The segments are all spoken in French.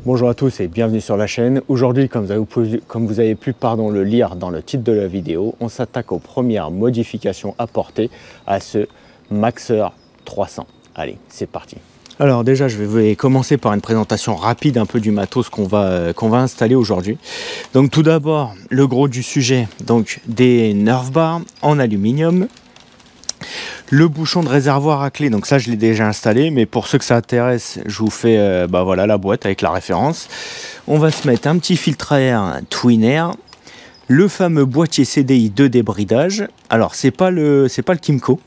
Bonjour à tous et bienvenue sur la chaîne. Aujourd'hui, comme vous avez pu le lire dans le titre de la vidéo, on s'attaque aux premières modifications apportées à ce Maxer 300. Allez, c'est parti. Alors déjà, je vais commencer par une présentation rapide un peu du matos qu'on va installer aujourd'hui. Donc tout d'abord, le gros du sujet, donc des Nerf bars en aluminium. Le bouchon de réservoir à clé, donc ça je l'ai déjà installé, mais pour ceux que ça intéresse, je vous fais voilà, la boîte avec la référence. On va se mettre un petit filtre à air Twin Air, le fameux boîtier CDI de débridage. Alors c'est pas le Kymco,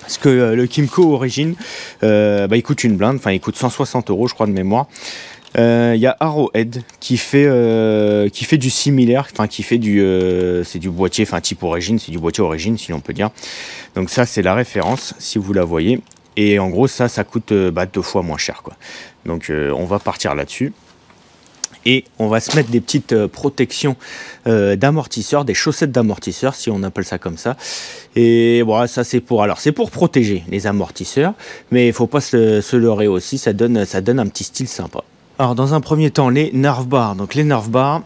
parce que le Kymco origine, il coûte une blinde, enfin il coûte 160 € je crois de mémoire. Il y a Arrowhead qui fait du similaire, enfin qui fait c'est du boîtier, enfin type origine, c'est du boîtier origine si on peut dire. Donc ça c'est la référence si vous la voyez. Et en gros ça coûte 2 fois moins cher quoi. Donc on va partir là-dessus. Et on va se mettre des petites protections d'amortisseurs, des chaussettes d'amortisseurs si on appelle ça comme ça. Et voilà, ça c'est pour protéger les amortisseurs, mais il faut pas se leurrer aussi, ça donne un petit style sympa. Alors dans un premier temps, les Nerf bars. Donc les Nerf bars,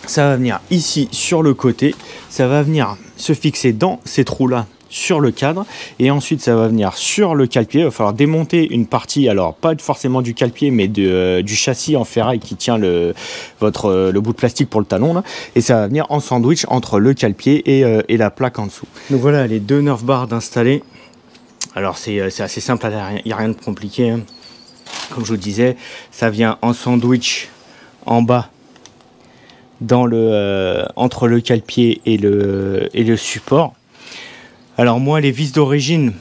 ça va venir ici sur le côté, ça va venir se fixer dans ces trous là sur le cadre, et ensuite ça va venir sur le cale-pied. Il va falloir démonter une partie, alors pas forcément du cale-pied, mais du châssis en ferraille qui tient le bout de plastique pour le talon là, et ça va venir en sandwich entre le cale-pied et la plaque en dessous. Donc voilà les deux Nerf bars d'installer. Alors c'est assez simple, il n'y a rien de compliqué hein. Comme je vous disais, ça vient en sandwich en bas entre le cale-pied et le support. Alors moi, les vis d'origine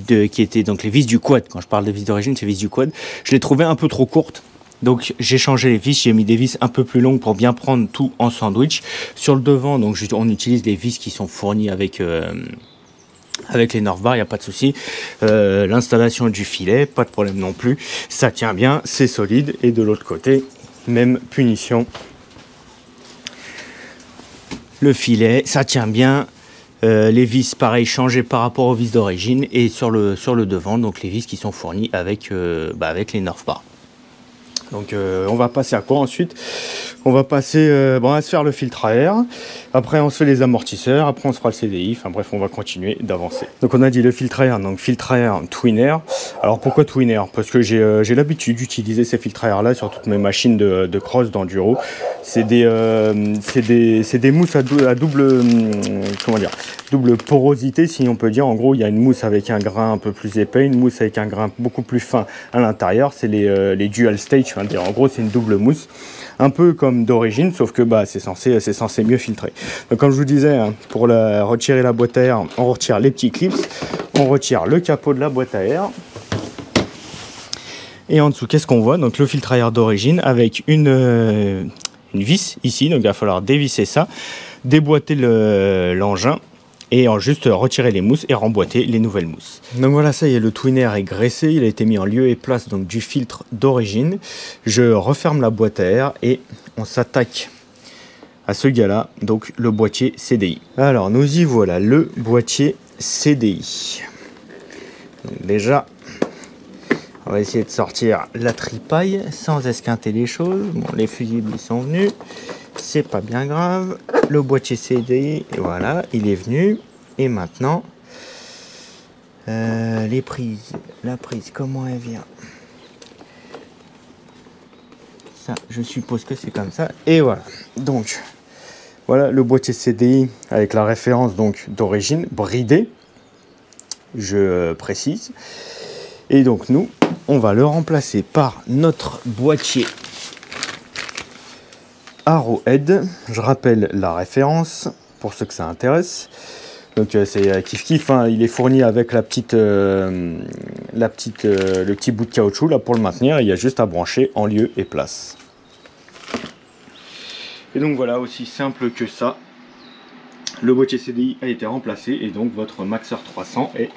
qui étaient donc les vis du quad, quand je parle de vis d'origine, c'est vis du quad, je les trouvais un peu trop courtes. Donc j'ai changé les vis, j'ai mis des vis un peu plus longues pour bien prendre tout en sandwich. Sur le devant, donc on utilise les vis qui sont fournies avec les Nerf bars, il n'y a pas de souci. L'installation du filet, pas de problème non plus. Ça tient bien, c'est solide. Et de l'autre côté, même punition. Le filet, ça tient bien. Les vis, pareil, changées par rapport aux vis d'origine. Et sur le devant, donc les vis qui sont fournies avec les Nerf bars. Donc on va passer à quoi ensuite? On va passer à se faire le filtre à air. Après on se fait les amortisseurs. Après on se fera le CDI. Enfin bref, on va continuer d'avancer. Donc on a dit le filtre à air. Donc filtre à air Twin Air. Alors pourquoi Twin Air? Parce que j'ai l'habitude d'utiliser ces filtres à air là sur toutes mes machines de cross d'enduro. C'est des mousses à double double porosité si on peut dire. En gros il y a une mousse avec un grain un peu plus épais, une mousse avec un grain beaucoup plus fin à l'intérieur. C'est les dual stage. En gros c'est une double mousse, un peu comme d'origine, sauf que c'est censé mieux filtrer. Donc comme je vous disais, hein, pour retirer la boîte à air, on retire les petits clips, on retire le capot de la boîte à air, et en dessous qu'est-ce qu'on voit? Donc le filtre à air d'origine avec une vis ici, donc il va falloir dévisser ça, déboîter l'engin, et juste retirer les mousses et remboîter les nouvelles mousses. Donc voilà, ça y est, le Twin Air est graissé, il a été mis en lieu et place donc du filtre d'origine. Je referme la boîte à air et on s'attaque à ce gars-là, donc le boîtier CDI. Alors nous y voilà, le boîtier CDI. Donc déjà, on va essayer de sortir la tripaille sans esquinter les choses. Bon, les fusibles ils sont venus. C'est pas bien grave. Le boîtier CDI, voilà, il est venu. Et maintenant, la prise, comment elle vient? Ça, je suppose que c'est comme ça. Et voilà. Donc, voilà le boîtier CDI avec la référence donc d'origine, bridé. Je précise. Et donc nous, on va le remplacer par notre boîtier Arrowhead. Je rappelle la référence pour ceux que ça intéresse. Donc c'est kiff hein, il est fourni avec le petit bout de caoutchouc là pour le maintenir. Il y a juste à brancher en lieu et place. Et donc voilà, aussi simple que ça, le boîtier CDI a été remplacé et donc votre Maxer 300 est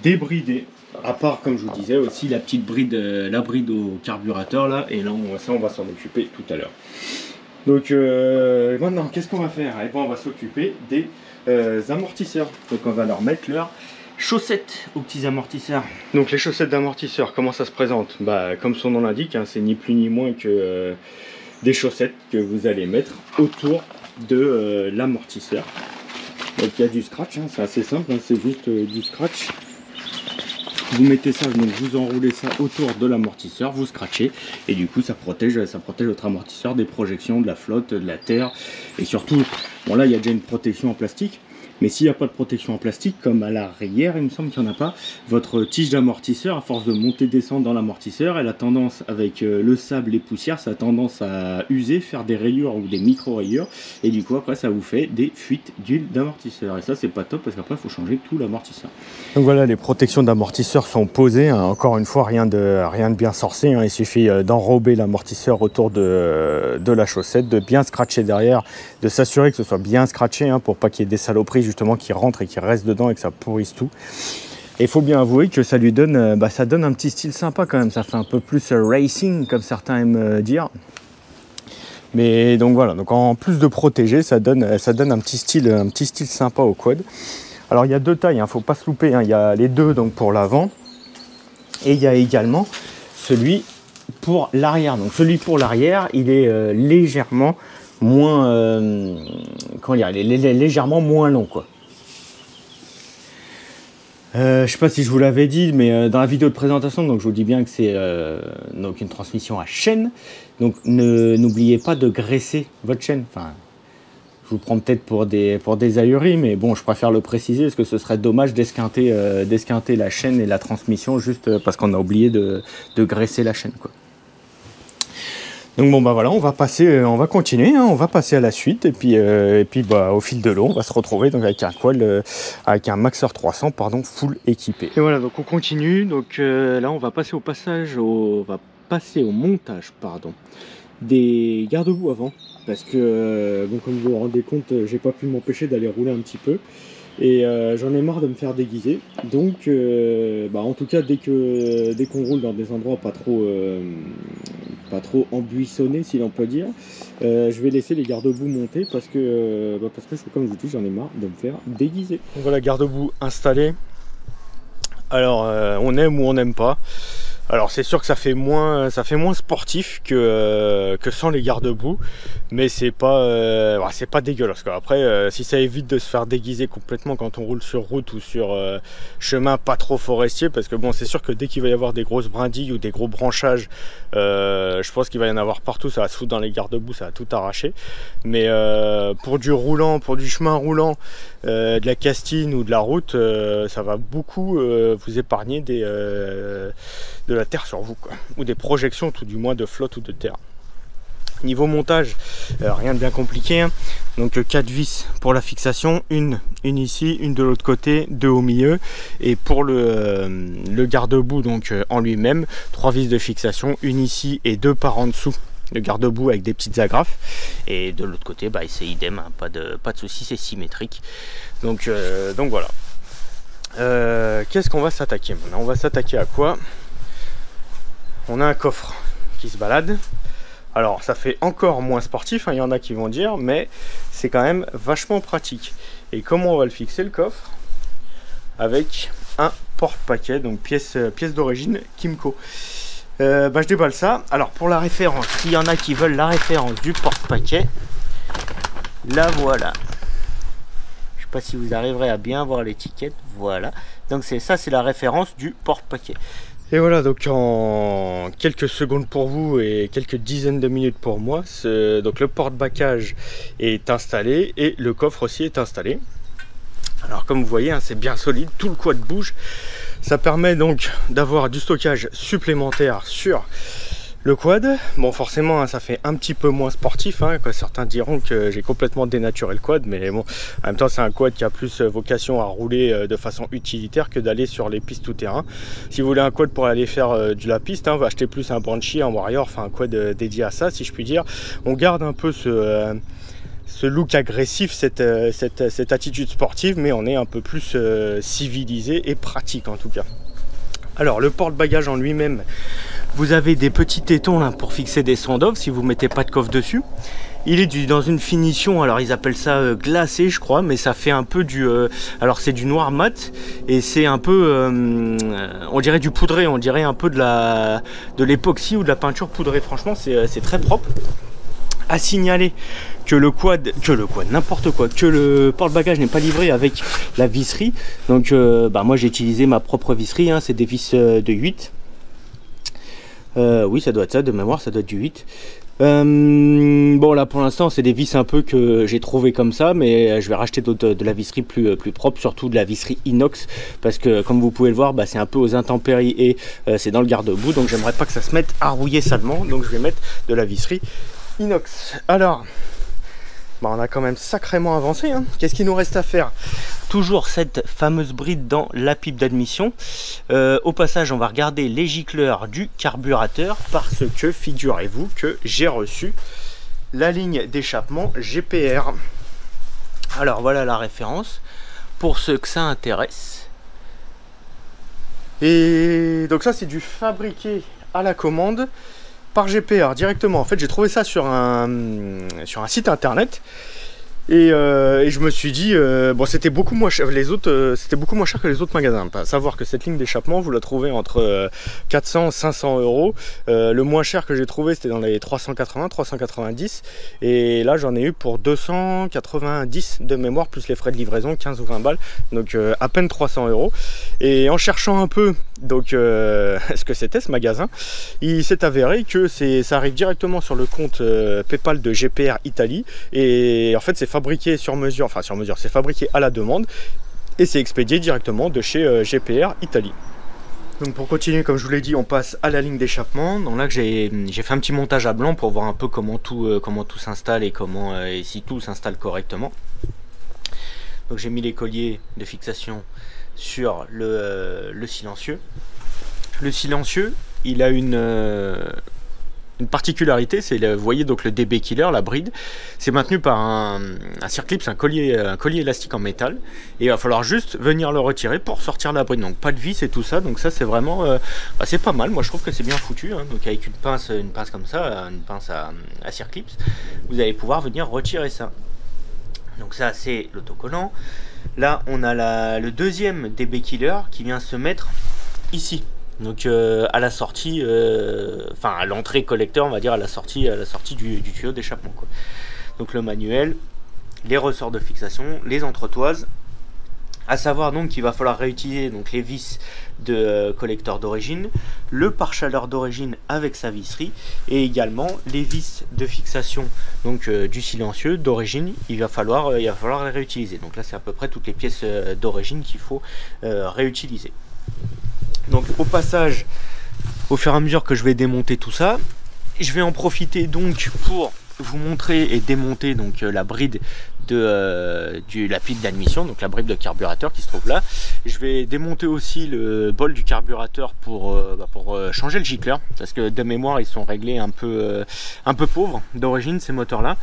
débridé. À part, comme je vous disais, aussi la petite bride, la bride au carburateur là, et là on va s'en occuper tout à l'heure. Donc maintenant, qu'est-ce qu'on va faire? Eh ben, on va s'occuper des amortisseurs. Donc on va leur mettre leur chaussettes aux petits amortisseurs. Donc les chaussettes d'amortisseur, comment ça se présente? Comme son nom l'indique, hein, c'est ni plus ni moins que des chaussettes que vous allez mettre autour de l'amortisseur. Donc il y a du scratch, hein, c'est assez simple, hein, c'est juste du scratch. Vous mettez ça, donc vous enroulez ça autour de l'amortisseur, vous scratchez et du coup ça protège votre amortisseur des projections, de la flotte, de la terre et surtout, bon là il y a déjà une protection en plastique. Mais s'il n'y a pas de protection en plastique, comme à l'arrière, il me semble qu'il n'y en a pas, votre tige d'amortisseur, à force de monter descendre dans l'amortisseur, elle a tendance, avec le sable, les poussières, ça a tendance à user, faire des rayures ou des micro-rayures. Et du coup, après, ça vous fait des fuites d'huile d'amortisseur. Et ça, c'est pas top parce qu'après, il faut changer tout l'amortisseur. Donc voilà, les protections d'amortisseur sont posées. Hein. Encore une fois, rien de bien sorcier. Hein. Il suffit d'enrober l'amortisseur autour de la chaussette, de bien scratcher derrière, de s'assurer que ce soit bien scratché hein, pour pas qu'il y ait des saloperies justement qui rentrent et qui restent dedans et que ça pourrisse tout. Et il faut bien avouer que ça lui donne, ça donne un petit style sympa quand même. Ça fait un peu plus racing comme certains aiment dire. Mais donc voilà, donc en plus de protéger, ça donne un petit style sympa au quad. Alors il y a deux tailles, hein, faut pas se louper. Hein. Il y a les deux donc pour l'avant et il y a également celui pour l'arrière. Donc celui pour l'arrière, il est légèrement moins comment dire, il est légèrement moins long quoi. Je sais pas si je vous l'avais dit, mais dans la vidéo de présentation, donc je vous dis bien que c'est donc une transmission à chaîne. Donc n'oubliez pas de graisser votre chaîne. Enfin, je vous prends peut-être pour des ahuris, mais bon, je préfère le préciser parce que ce serait dommage d'esquinter la chaîne et la transmission juste parce qu'on a oublié de graisser la chaîne quoi. Donc bon voilà, on va continuer, hein, on va passer à la suite et puis au fil de l'eau, on va se retrouver donc avec un quad, avec un Maxxer 300 pardon, full équipé. Et voilà, donc on continue. Donc là, on va passer au montage pardon des garde-boue avant parce que bon, comme vous vous rendez compte, j'ai pas pu m'empêcher d'aller rouler un petit peu. Et j'en ai marre de me faire déguiser. Donc en tout cas dès qu'on roule dans des endroits pas trop embuissonnés si l'on peut dire, je vais laisser les garde-boue monter parce que comme je vous dis, j'en ai marre de me faire déguiser. Donc voilà, garde-boue installé. Alors on aime ou on n'aime pas. Alors c'est sûr que ça fait moins sportif que sans les garde-boue, mais c'est pas dégueulasse quoi. Après si ça évite de se faire déguiser complètement quand on roule sur route ou sur chemin pas trop forestier, parce que bon, c'est sûr que dès qu'il va y avoir des grosses brindilles ou des gros branchages, je pense qu'il va y en avoir partout, ça va se foutre dans les garde-boue, ça va tout arracher. Mais pour du roulant, pour du chemin roulant, de la castine ou de la route, ça va beaucoup vous épargner de la terre sur vous quoi, ou des projections tout du moins de flotte ou de terre. Niveau montage, rien de bien compliqué hein. Donc 4 vis pour la fixation, une ici, une de l'autre côté, 2 au milieu, et pour le garde-boue donc en lui-même, 3 vis de fixation, une ici et 2 par en dessous, le garde-boue avec des petites agrafes, et de l'autre côté c'est idem hein, pas de souci, c'est symétrique. Donc voilà. Qu'est-ce qu'on va s'attaquer maintenant? On va s'attaquer à quoi? On a un coffre qui se balade. Alors ça fait encore moins sportif, hein, il y en a qui vont dire, mais c'est quand même vachement pratique. Et comment on va le fixer le coffre? Avec un porte-paquet, donc pièce d'origine Kymco. Je déballe ça. Alors pour la référence, s'il y en a qui veulent la référence du porte-paquet, la voilà. Je sais pas si vous arriverez à bien voir l'étiquette. Voilà. Donc c'est la référence du porte-paquet. Et voilà, donc en quelques secondes pour vous et quelques dizaines de minutes pour moi, donc le porte-bagages est installé et le coffre aussi est installé. Alors comme vous voyez, hein, c'est bien solide, tout le quad bouge. Ça permet donc d'avoir du stockage supplémentaire sur le quad. Bon, forcément hein, ça fait un petit peu moins sportif hein, que certains diront que j'ai complètement dénaturé le quad, mais bon, en même temps c'est un quad qui a plus vocation à rouler de façon utilitaire que d'aller sur les pistes tout terrain. Si vous voulez un quad pour aller faire de la piste, on va acheter plus un Banshee, un Warrior, enfin un quad dédié à ça si je puis dire. On garde un peu ce look agressif, cette attitude sportive, mais on est un peu plus civilisé et pratique en tout cas. Alors le porte-bagages en lui-même, vous avez des petits tétons là pour fixer des sondes si vous mettez pas de coffre dessus. Il est dans une finition, alors ils appellent ça glacé je crois, mais ça fait un peu du... alors c'est du noir mat, et c'est un peu, on dirait du poudré, on dirait un peu de l'époxy ou de la peinture poudrée. Franchement c'est très propre. À signaler que le quad, n'importe quoi, que le porte-bagages n'est pas livré avec la visserie. Donc moi j'ai utilisé ma propre visserie, hein, c'est des vis de 8. Oui ça doit être ça, de mémoire ça doit être du 8. Bon là pour l'instant c'est des vis un peu que j'ai trouvé comme ça, mais je vais racheter de la visserie plus propre, surtout de la visserie inox, parce que comme vous pouvez le voir c'est un peu aux intempéries et c'est dans le garde-boue, donc j'aimerais pas que ça se mette à rouiller salement, donc je vais mettre de la visserie inox. Alors on a quand même sacrément avancé, hein. Qu'est-ce qu'il nous reste à faire? Toujours cette fameuse bride dans la pipe d'admission. Au passage on va regarder les gicleurs du carburateur, parce que figurez-vous que j'ai reçu la ligne d'échappement GPR. Alors voilà la référence pour ceux que ça intéresse. Et donc ça c'est du fabriqué à la commande par GPR directement. En fait j'ai trouvé ça sur un site internet, et je me suis dit bon c'était beaucoup moins cher, c'était beaucoup moins cher que les autres magasins. À savoir que cette ligne d'échappement vous la trouvez entre 400 500 euros. Le moins cher que j'ai trouvé c'était dans les 390, et là j'en ai eu pour 290 de mémoire, plus les frais de livraison 15 ou 20 balles, donc à peine 300 euros. Et en cherchant un peu donc ce que c'était ce magasin, il s'est avéré que ça arrive directement sur le compte PayPal de GPR Italie, et en fait c'est fabriqué sur mesure, enfin sur mesure, c'est fabriqué à la demande et c'est expédié directement de chez GPR Italie. Donc pour continuer, comme je vous l'ai dit, on passe à la ligne d'échappement. Donc là que j'ai fait un petit montage à blanc pour voir un peu comment tout s'installe et et si tout s'installe correctement. Donc j'ai mis les colliers de fixation sur le silencieux. Le silencieux, il a une particularité, c'est, vous voyez donc le DB Killer, la bride, c'est maintenu par un circlip, un collier élastique en métal, et il va falloir juste venir le retirer pour sortir la bride, donc pas de vis et tout ça. Donc ça c'est vraiment, c'est pas mal, moi je trouve que c'est bien foutu, hein. Donc avec une pince comme ça, une pince à circlips, vous allez pouvoir venir retirer ça. Donc ça c'est l'autocollant. Là on a le deuxième DB Killer qui vient se mettre ici. Donc à la sortie, enfin à l'entrée collecteur, on va dire, à la sortie du tuyau d'échappement, quoi. Donc le manuel, les ressorts de fixation, les entretoises. À savoir donc qu'il va falloir réutiliser donc les vis de collecteur d'origine, le pare-chaleur d'origine avec sa visserie, et également les vis de fixation donc du silencieux d'origine. Il va falloir les réutiliser. Donc là c'est à peu près toutes les pièces d'origine qu'il faut réutiliser. Donc au passage, au fur et à mesure que je vais démonter tout ça, je vais en profiter donc pour vous montrer et démonter donc la bride de la pipe d'admission, donc la bride de carburateur qui se trouve là. Je vais démonter aussi le bol du carburateur pour changer le gicleur, parce que de mémoire ils sont réglés un peu pauvres d'origine ces moteurs là.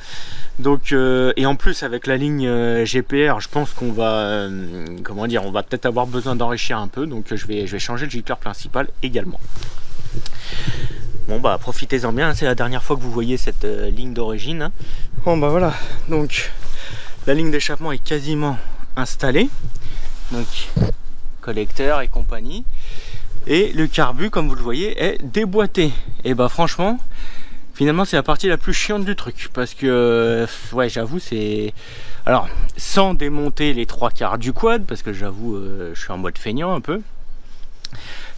Donc et en plus avec la ligne GPR, je pense qu'on va comment dire, on va peut-être avoir besoin d'enrichir un peu, donc je vais changer le gicleur principal également. Bon bah profitez-en bien, c'est la dernière fois que vous voyez cette ligne d'origine, hein. Bon bah voilà, donc la ligne d'échappement est quasiment installée, donc collecteur et compagnie, et le carbu comme vous le voyez est déboîté. Et bah franchement finalement c'est la partie la plus chiante du truc, parce que ouais j'avoue c'est, alors sans démonter les 3/4 du quad, parce que j'avoue je suis en mode feignant un peu.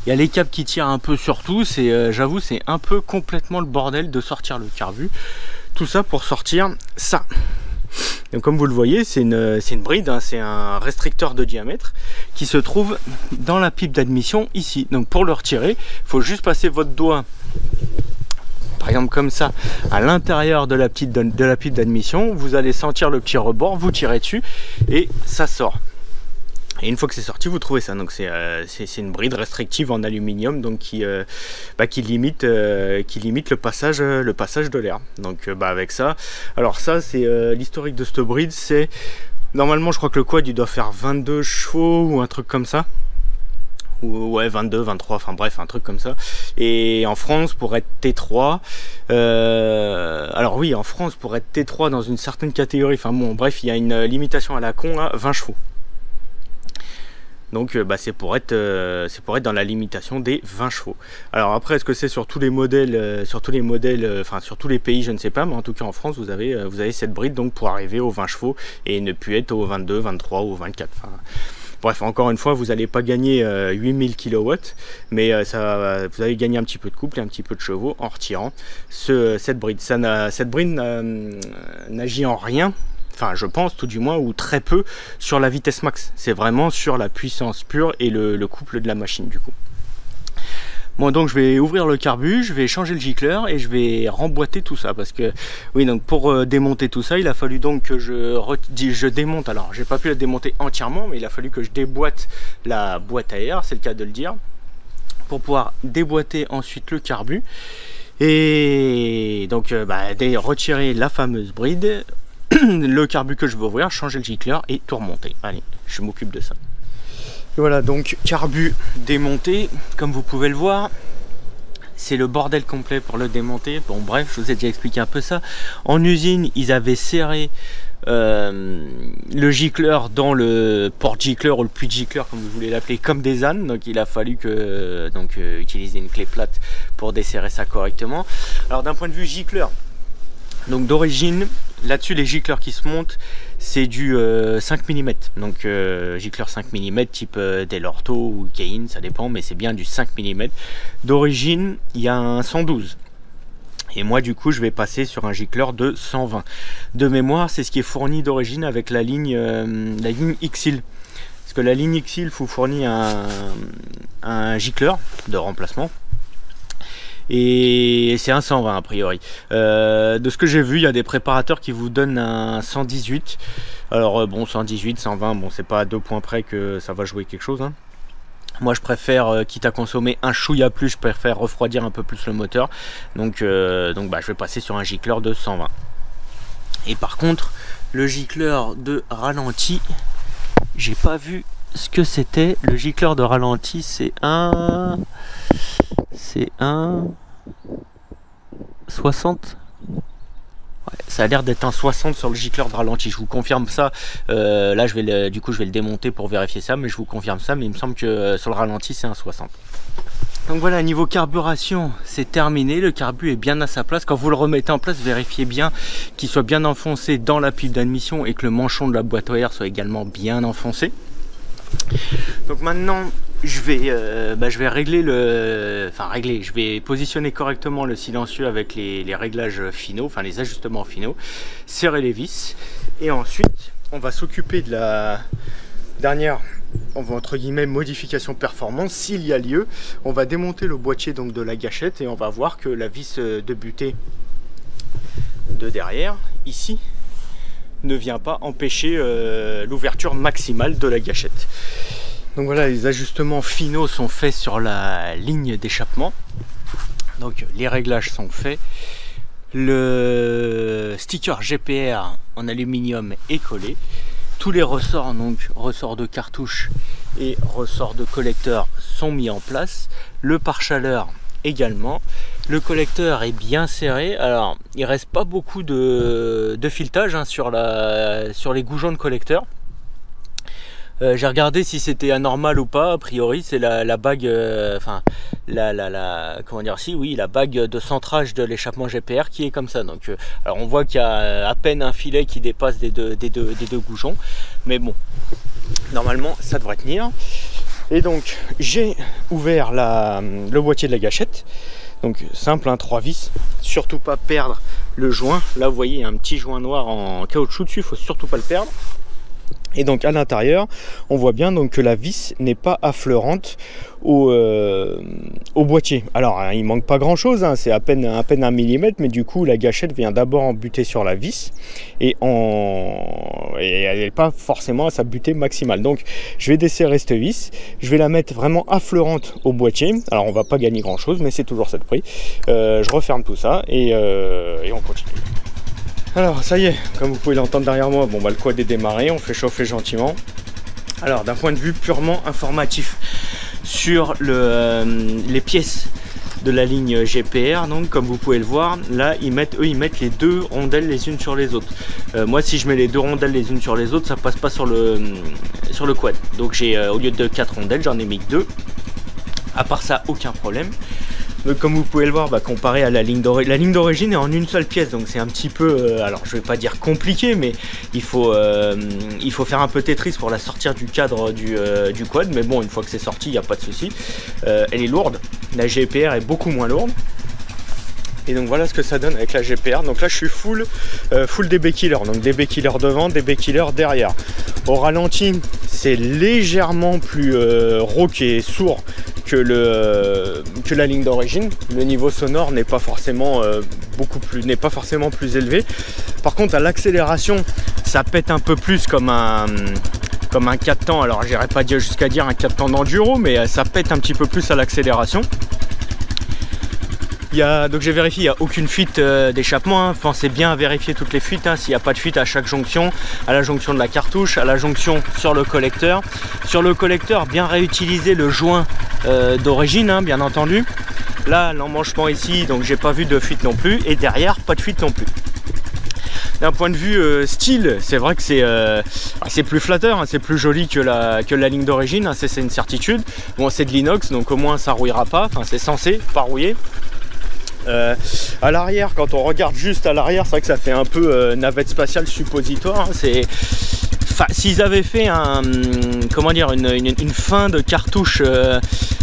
Il y a les câbles qui tirent un peu sur tout, j'avoue c'est un peu complètement le bordel de sortir le carbu. Tout ça pour sortir ça. Donc comme vous le voyez, c'est une bride, hein, c'est un restricteur de diamètre qui se trouve dans la pipe d'admission ici. Donc pour le retirer, il faut juste passer votre doigt, par exemple comme ça, à l'intérieur de la pipe d'admission. Vous allez sentir le petit rebord, vous tirez dessus et ça sort. Et une fois que c'est sorti, vous trouvez ça. Donc c'est une bride restrictive en aluminium, donc qui limite le passage de l'air. Donc avec ça, alors ça c'est l'historique de cette bride. C'est normalement, je crois que le quad il doit faire 22 chevaux ou un truc comme ça. ou ouais 22, 23, enfin bref un truc comme ça. Et en France pour être T3, alors oui en France pour être T3 dans une certaine catégorie, enfin bon bref il y a une limitation à la con à 20 chevaux. Donc bah, c'est pour être dans la limitation des 20 chevaux. Alors après est-ce que c'est sur tous les modèles, enfin sur tous les pays je ne sais pas, mais en tout cas en France vous avez cette bride donc pour arriver aux 20 chevaux et ne plus être aux 22, 23 ou 24. Enfin, bref, encore une fois, vous n'allez pas gagner 8000 kW, mais vous allez gagner un petit peu de couple et un petit peu de chevaux en retirant cette bride. Cette bride n'agit en rien, enfin je pense tout du moins, ou très peu, sur la vitesse max. C'est vraiment sur la puissance pure et le couple de la machine du coup. Bon donc je vais ouvrir le carbu, je vais changer le gicleur et je vais remboîter tout ça parce que oui donc pour démonter tout ça il a fallu donc que je démonte, alors j'ai pas pu la démonter entièrement mais il a fallu que je déboîte la boîte à air, c'est le cas de le dire, pour pouvoir déboîter ensuite le carbu et donc retirer la fameuse bride, le carbu que je vais ouvrir, changer le gicleur et tout remonter. Allez, je m'occupe de ça. Et voilà donc carbu démonté, comme vous pouvez le voir, c'est le bordel complet pour le démonter. Bon bref, je vous ai déjà expliqué un peu ça. En usine, ils avaient serré le gicleur dans le porte-gicleur ou le puits-gicleur comme vous voulez l'appeler, comme des ânes. Donc il a fallu que utiliser une clé plate pour desserrer ça correctement. Alors d'un point de vue gicleur, donc d'origine, là-dessus les gicleurs qui se montent, c'est du 5 mm, donc gicleur 5 mm type Delorto ou Cain, ça dépend, mais c'est bien du 5 mm. D'origine, il y a un 112. Et moi, du coup, je vais passer sur un gicleur de 120. De mémoire, c'est ce qui est fourni d'origine avec la ligne XIL. Parce que la ligne XIL vous fournit un gicleur de remplacement. Et c'est un 120 a priori. De ce que j'ai vu, il y a des préparateurs qui vous donnent un 118. Alors bon, 118, 120, bon c'est pas à 2 points près que ça va jouer quelque chose, hein. Moi je préfère, quitte à consommer un chouïa plus, je préfère refroidir un peu plus le moteur. Donc je vais passer sur un gicleur de 120. Et par contre, le gicleur de ralenti, j'ai pas vu ce que c'était. Le gicleur de ralenti, c'est un 60. Ouais, ça a l'air d'être un 60 sur le gicleur de ralenti, je vous confirme ça. Là je vais le démonter pour vérifier ça, mais je vous confirme ça, mais il me semble que sur le ralenti c'est un 60. Donc voilà, niveau carburation c'est terminé, le carbu est bien à sa place. Quand vous le remettez en place, vérifiez bien qu'il soit bien enfoncé dans la pipe d'admission et que le manchon de la boîte à air soit également bien enfoncé. Donc maintenant je vais régler je vais positionner correctement le silencieux avec les réglages finaux, enfin les ajustements finaux, serrer les vis et ensuite on va s'occuper de la dernière, entre guillemets, modification performance s'il y a lieu. On va démonter le boîtier donc de la gâchette et on va voir que la vis de butée de derrière ici ne vient pas empêcher l'ouverture maximale de la gâchette. Donc voilà, les ajustements finaux sont faits sur la ligne d'échappement. Donc les réglages sont faits. Le sticker GPR en aluminium est collé. Tous les ressorts, donc ressorts de cartouche et ressorts de collecteur, sont mis en place. Le pare-chaleur également. Le collecteur est bien serré. Alors il reste pas beaucoup de filetage, hein, sur les goujons de collecteur. J'ai regardé si c'était anormal ou pas. A priori c'est la bague, comment dire, si oui, la bague de centrage de l'échappement GPR qui est comme ça. Donc alors on voit qu'il y a à peine un filet qui dépasse des deux goujons, mais bon, normalement ça devrait tenir. Et donc j'ai ouvert le boîtier de la gâchette. Donc simple, hein, 3 vis, surtout pas perdre le joint. Là vous voyez, il y a un petit joint noir en caoutchouc dessus, il faut surtout pas le perdre. Et donc à l'intérieur, on voit bien donc que la vis n'est pas affleurante au boîtier. Alors il manque pas grand chose, hein, c'est à peine 1 mm, mais du coup la gâchette vient d'abord en buter sur la vis et elle n'est pas forcément à sa butée maximale. Donc je vais desserrer cette vis, je vais la mettre vraiment affleurante au boîtier. Alors on va pas gagner grand chose, mais c'est toujours ça de prix. Je referme tout ça et on continue. Alors ça y est, comme vous pouvez l'entendre derrière moi, bon bah le quad est démarré, on fait chauffer gentiment. Alors d'un point de vue purement informatif, sur les pièces de la ligne GPR. Donc comme vous pouvez le voir, là ils mettent les deux rondelles les unes sur les autres. Moi si je mets les deux rondelles les unes sur les autres, ça passe pas sur le quad. Donc j'ai au lieu de 4 rondelles, j'en ai mis que 2. À part ça, aucun problème. Donc, comme vous pouvez le voir, comparé à la ligne d'origine est en une seule pièce, donc c'est un petit peu, alors je vais pas dire compliqué, mais il faut faire un peu Tetris pour la sortir du cadre du quad, mais bon, une fois que c'est sorti, il n'y a pas de souci. Elle est lourde, la GPR est beaucoup moins lourde. Et donc voilà ce que ça donne avec la GPR. Donc là je suis full DB killer, donc DB killer devant, DB killer derrière. Au ralenti c'est légèrement plus rauque et sourd que la ligne d'origine. Le niveau sonore n'est pas forcément plus élevé. Par contre à l'accélération ça pète un peu plus comme un 4 temps. Alors j'irai pas jusqu'à dire un 4 temps d'enduro, mais ça pète un petit peu plus à l'accélération. Donc j'ai vérifié, il n'y a aucune fuite d'échappement, hein. Pensez bien à vérifier toutes les fuites, hein. S'il n'y a pas de fuite à chaque jonction, à la jonction de la cartouche, à la jonction sur le collecteur. Sur le collecteur, bien réutiliser le joint d'origine, hein, bien entendu. Là, l'emmanchement ici, donc j'ai pas vu de fuite non plus. Et derrière, pas de fuite non plus. D'un point de vue style, c'est vrai que c'est plus flatteur, hein, c'est plus joli que la ligne d'origine, hein, c'est une certitude. Bon, c'est de l'inox, donc au moins ça rouillera pas, enfin c'est censé pas rouiller. À l'arrière, quand on regarde juste à l'arrière, c'est vrai que ça fait un peu navette spatiale suppositoire, hein. S'ils avaient fait une fin de cartouche, je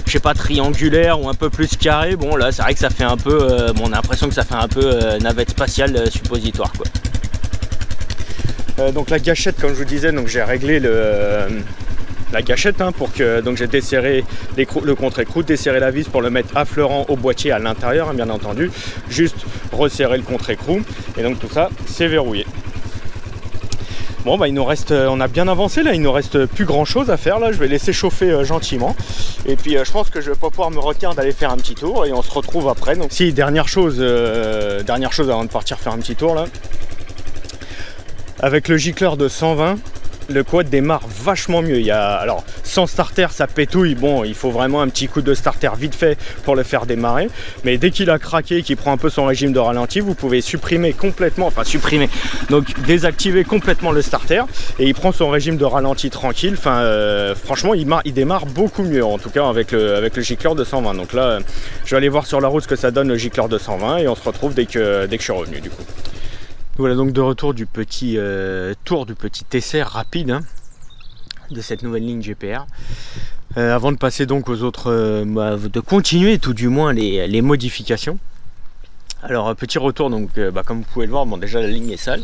sais pas, triangulaire ou un peu plus carré, bon là c'est vrai que ça fait un peu, on a l'impression que ça fait un peu navette spatiale suppositoire, quoi. Donc la gâchette, comme je vous disais, donc j'ai réglé la gâchette, hein, pour que, donc j'ai desserré le contre-écrou, desserré la vis pour le mettre affleurant au boîtier à l'intérieur, hein, bien entendu, juste resserrer le contre-écrou, et donc tout ça c'est verrouillé. Bon il nous reste, on a bien avancé là, il nous reste plus grand chose à faire là, je vais laisser chauffer gentiment, et puis je pense que je vais pas pouvoir me retenir d'aller faire un petit tour, et on se retrouve après. Donc si, dernière chose avant de partir faire un petit tour là, avec le gicleur de 120, le quad démarre vachement mieux. Alors sans starter ça pétouille, bon il faut vraiment un petit coup de starter vite fait pour le faire démarrer, mais dès qu'il a craqué, qu'il prend un peu son régime de ralenti, vous pouvez donc désactiver complètement le starter, et il prend son régime de ralenti tranquille. Franchement il démarre beaucoup mieux, en tout cas avec le gicleur de 120. Donc là je vais aller voir sur la route ce que ça donne le gicleur de 120, et on se retrouve dès que je suis revenu du coup. Voilà donc de retour du petit essai rapide, hein, de cette nouvelle ligne GPR. Avant de passer donc aux autres, de continuer tout du moins les modifications. Alors petit retour, donc comme vous pouvez le voir, bon déjà la ligne est sale.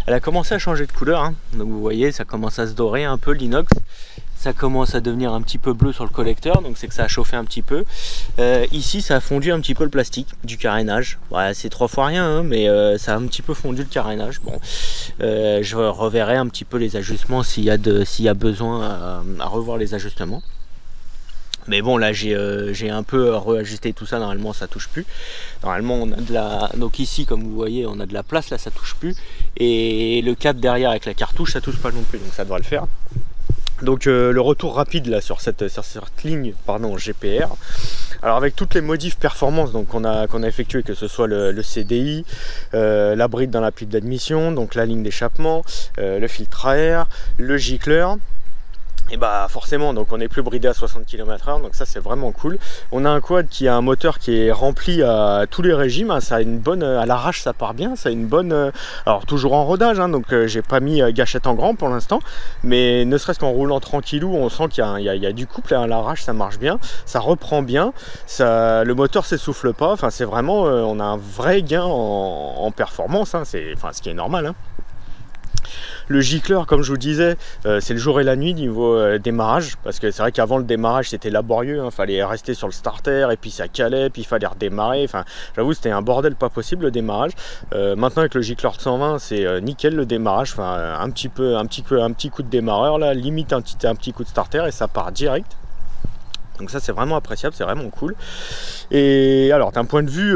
Elle a commencé à changer de couleur, hein. Donc vous voyez ça commence à se dorer un peu l'inox. Ça commence à devenir un petit peu bleu sur le collecteur, donc c'est que ça a chauffé un petit peu. Ici ça a fondu un petit peu le plastique du carénage. Ouais, c'est 3 fois rien, hein, mais ça a un petit peu fondu le carénage. Bon, je reverrai un petit peu les ajustements s'il y a besoin à revoir les ajustements. Mais bon là j'ai un peu réajusté tout ça, normalement ça touche plus. Normalement on a donc ici comme vous voyez on a de la place, là ça touche plus. Et le cadre derrière avec la cartouche ça touche pas non plus, donc ça devrait le faire. Donc le retour rapide là sur cette ligne GPR. Alors avec toutes les modifs performance qu'on a effectué, que ce soit le CDI, la bride dans la pipe d'admission, donc la ligne d'échappement, le filtre à air, le gicleur. Et forcément donc on n'est plus bridé à 60 km/h, donc ça c'est vraiment cool. On a un quad qui a un moteur qui est rempli à tous les régimes, hein. Ça a une bonne, à l'arrache ça part bien, ça a une bonne, alors toujours en rodage, hein, donc j'ai pas mis gâchette en grand pour l'instant, mais ne serait-ce qu'en roulant tranquillou on sent qu'il y a du couple, hein, à l'arrache ça marche bien, ça reprend bien, le moteur s'essouffle pas, enfin c'est vraiment, on a un vrai gain en performance, hein, ce qui est normal, hein. Le gicleur, comme je vous disais, c'est le jour et la nuit niveau démarrage, parce que c'est vrai qu'avant le démarrage c'était laborieux, hein, fallait rester sur le starter et puis ça calait, puis il fallait redémarrer, enfin j'avoue c'était un bordel pas possible le démarrage. Maintenant avec le gicleur de 120 c'est nickel le démarrage, enfin un petit coup de démarreur là, limite un petit coup de starter et ça part direct. Donc ça c'est vraiment appréciable, c'est vraiment cool. Et alors d'un point de vue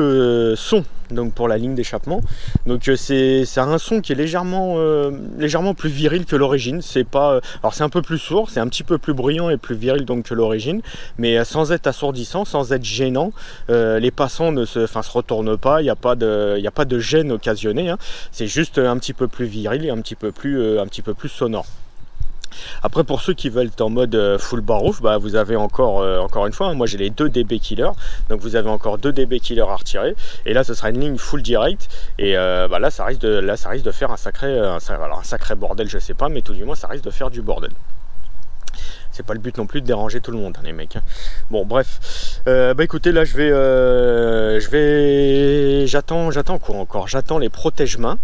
son, donc pour la ligne d'échappement, donc c'est un son qui est légèrement plus viril que l'origine. C'est pas, alors c'est un peu plus sourd, c'est un petit peu plus bruyant et plus viril donc que l'origine, mais sans être assourdissant, sans être gênant. Les passants ne se retournent pas, il n'y a pas de gêne occasionnée, hein. C'est juste un petit peu plus viril et un petit peu plus sonore. Après, pour ceux qui veulent être en mode full barouf, bah, vous avez encore une fois, hein, moi j'ai les 2 DB killer, donc vous avez encore 2 DB killer à retirer, et là ce sera une ligne full direct, et bah, là ça risque de faire un sacré bordel, je sais pas, mais tout du moins ça risque de faire du bordel. C'est pas le but non plus de déranger tout le monde, hein, les mecs, hein. Bon, bref, bah écoutez, là j'attends quoi encore? J'attends les protège-mains.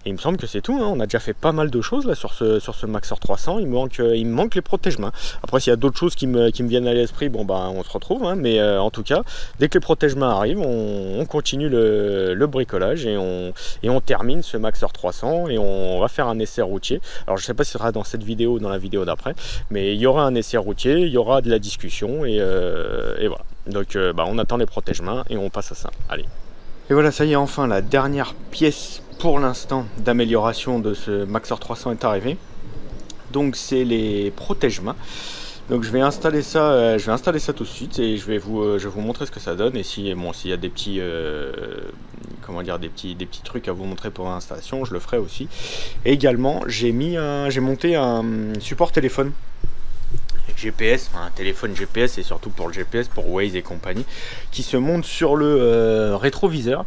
Et il me semble que c'est tout, hein. On a déjà fait pas mal de choses là sur ce Maxor 300, il me manque les protège-mains. Après s'il y a d'autres choses qui me viennent à l'esprit, bon bah on se retrouve, hein. Mais en tout cas, dès que les protège-mains arrivent, on continue le bricolage et on termine ce Maxor 300 et on va faire un essai routier. Alors je sais pas si ce sera dans cette vidéo ou dans la vidéo d'après, mais il y aura un essai routier, il y aura de la discussion et voilà. Donc bah, on attend les protège-mains et on passe à ça. Allez. Et voilà, ça y est, enfin la dernière pièce pour l'instant d'amélioration de ce Maxor 300 est arrivée. Donc c'est les protège-mains. Donc je vais installer ça tout de suite et je vais vous montrer ce que ça donne. Et s'il y a des petits des petits trucs à vous montrer pour l'installation, je le ferai aussi. Et également j'ai monté un support téléphone GPS, un téléphone GPS et surtout pour le GPS, pour Waze et compagnie, qui se monte sur le rétroviseur.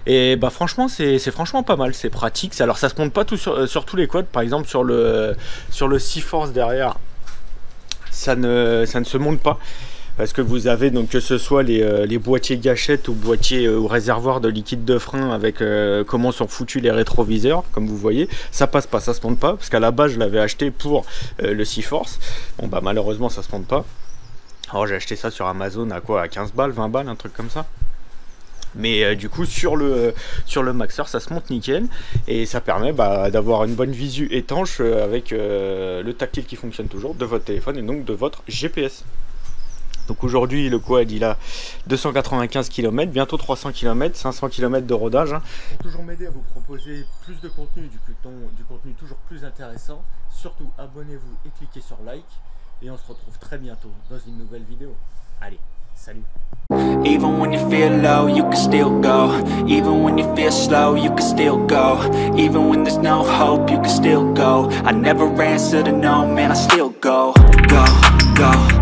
Et bah franchement c'est franchement pas mal, c'est pratique. Alors ça se monte pas tout sur tous les quads, par exemple sur le C-Force derrière, ça ne se monte pas. Parce que vous avez donc que ce soit les boîtiers gâchettes ou boîtiers ou réservoirs de liquide de frein avec comment sont foutus les rétroviseurs, comme vous voyez, ça passe pas, ça se monte pas, parce qu'à la base je l'avais acheté pour le C-Force. Bon bah malheureusement ça se monte pas. Alors j'ai acheté ça sur Amazon à quoi, à 15 balles, 20 balles, un truc comme ça. Mais du coup sur le Maxor ça se monte nickel et ça permet d'avoir une bonne visu étanche avec le tactile qui fonctionne toujours de votre téléphone et donc de votre GPS. Donc aujourd'hui le quad il a 295 km, bientôt 300 km, 500 km de rodage, hein. Pour toujours m'aider à vous proposer plus de contenu, du contenu toujours plus intéressant, surtout abonnez-vous et cliquez sur like et on se retrouve très bientôt dans une nouvelle vidéo. Allez, salut. Even when you feel low, you can still go. Even when you feel slow, you can still go. Even when there's no hope, you can still go. I never answer to no, man, I still go, go, go.